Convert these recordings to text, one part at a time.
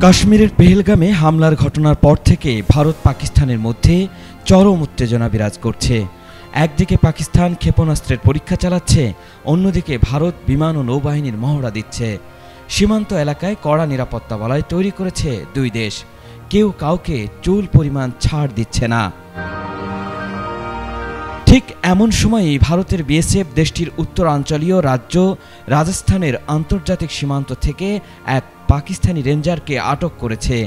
কাশ্মীরের পেহেলগামে হামলার ঘটনার পর থেকে ভারত পাকিস্তানের মধ্যে চরম উত্তেজনা বিরাজ করছে। একদিকে পাকিস্তান ক্ষেপণাস্ত্রের পরীক্ষা চালাচ্ছে, অন্যদিকে ভারত বিমান ও নৌবাহিনীর মহড়া দিচ্ছে। সীমান্ত এলাকায় কড়া নিরাপত্তা বলয় তৈরি করেছে দুই দেশ। কেউ কাউকে চুল পরিমাণ ছাড় দিচ্ছে না। ঠিক এমন সময়ই ভারতের বিএসএফ দেশটির উত্তরাঞ্চলীয় রাজ্য রাজস্থানের আন্তর্জাতিক সীমান্ত থেকে এক পাকিস্তানি রেঞ্জারকে আটক করেছে।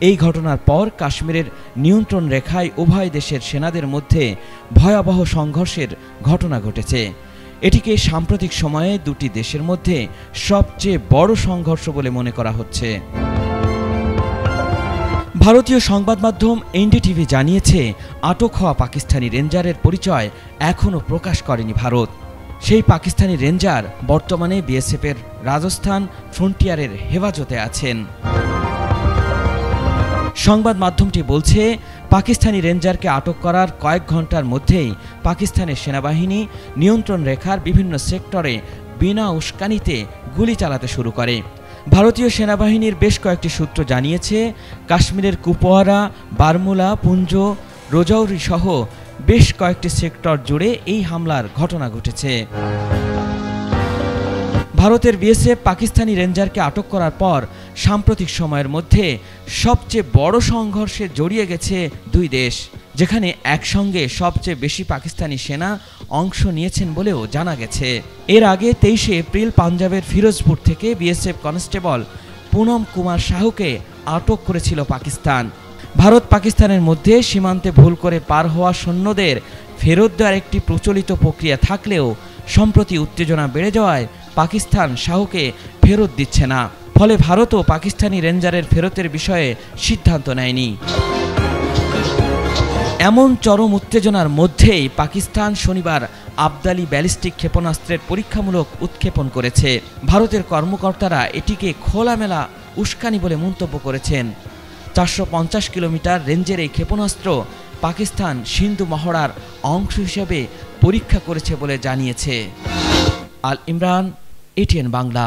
এই ঘটনার পর কাশ্মীরের নিয়ন্ত্রণ রেখায় উভয় দেশের সেনাদের মধ্যে ভয়াবহ সংঘর্ষের ঘটনা ঘটেছে। এটিকে সাম্প্রতিক সময়ে দুটি দেশের মধ্যে সবচেয়ে বড় সংঘর্ষ বলে মনে করা হচ্ছে। ভারতীয় সংবাদ মাধ্যম এনডিটিভি জানিয়েছে, আটক হওয়া পাকিস্তানি রেঞ্জারের পরিচয় এখনও প্রকাশ করেনি ভারত। সেই পাকিস্তানি রেঞ্জার বর্তমানে বিএসএফের রাজস্থান ফ্রন্টিয়ারের হেফাজতে আছেন। সংবাদ মাধ্যমটি বলছে, পাকিস্তানি রেঞ্জারকে আটক করার কয়েক ঘন্টার মধ্যেই পাকিস্তানের সেনাবাহিনী নিয়ন্ত্রণ রেখার বিভিন্ন সেক্টরে বিনা উস্কানিতে গুলি চালাতে শুরু করে। ভারতীয় সেনাবাহিনীর বেশ কয়েকটি সূত্র জানিয়েছে, কাশ্মীরের কুপওয়ারা, বারমুলা, পুঞ্জ, রজৌরি সহ বেশ কয়েকটি সেক্টর জুড়ে এই হামলার ঘটনা ঘটেছে। ভারতের বিএসএফ পাকিস্তানি রেঞ্জারকে আটক করার পর সাম্প্রতিক সময়ের মধ্যে সবচেয়ে বড় সংঘর্ষে জড়িয়ে গেছে দুই দেশ, যেখানে একসঙ্গে সবচেয়ে বেশি পাকিস্তানি সেনা অংশ নিয়েছেন বলেও জানা গেছে। এর আগে 23 এপ্রিল পাঞ্জাবের ফিরোজপুর থেকে বিএসএফ কনস্টেবল পুনম কুমার সাহুকে আটক করেছিল পাকিস্তান। ভারত পাকিস্তানের মধ্যে সীমান্তে ভুল করে পার হওয়া সৈন্যদের ফেরত দেওয়ার একটি প্রচলিত প্রক্রিয়া থাকলেও সম্প্রতি উত্তেজনা বেড়ে যাওয়ায় পাকিস্তান সাহুকে ফেরত দিচ্ছে না। ফলে ভারতও পাকিস্তানি রেঞ্জারের ফেরতের বিষয়ে সিদ্ধান্ত নেয়নি। এমন চরম উত্তেজনার মধ্যেই পাকিস্তান শনিবার আবদালি ব্যালিস্টিক ক্ষেপণাস্ত্রের পরীক্ষামূলক উৎক্ষেপণ করেছে। ভারতের কর্মকর্তারা এটিকে খোলামেলা উস্কানি বলে মন্তব্য করেছেন। 450 কিলোমিটার রেঞ্জের এই ক্ষেপণাস্ত্র পাকিস্তান সিন্ধু মহড়ার অংশ হিসেবে পরীক্ষা করেছে বলে জানিয়েছে। আল ইমরান, এটিএন বাংলা।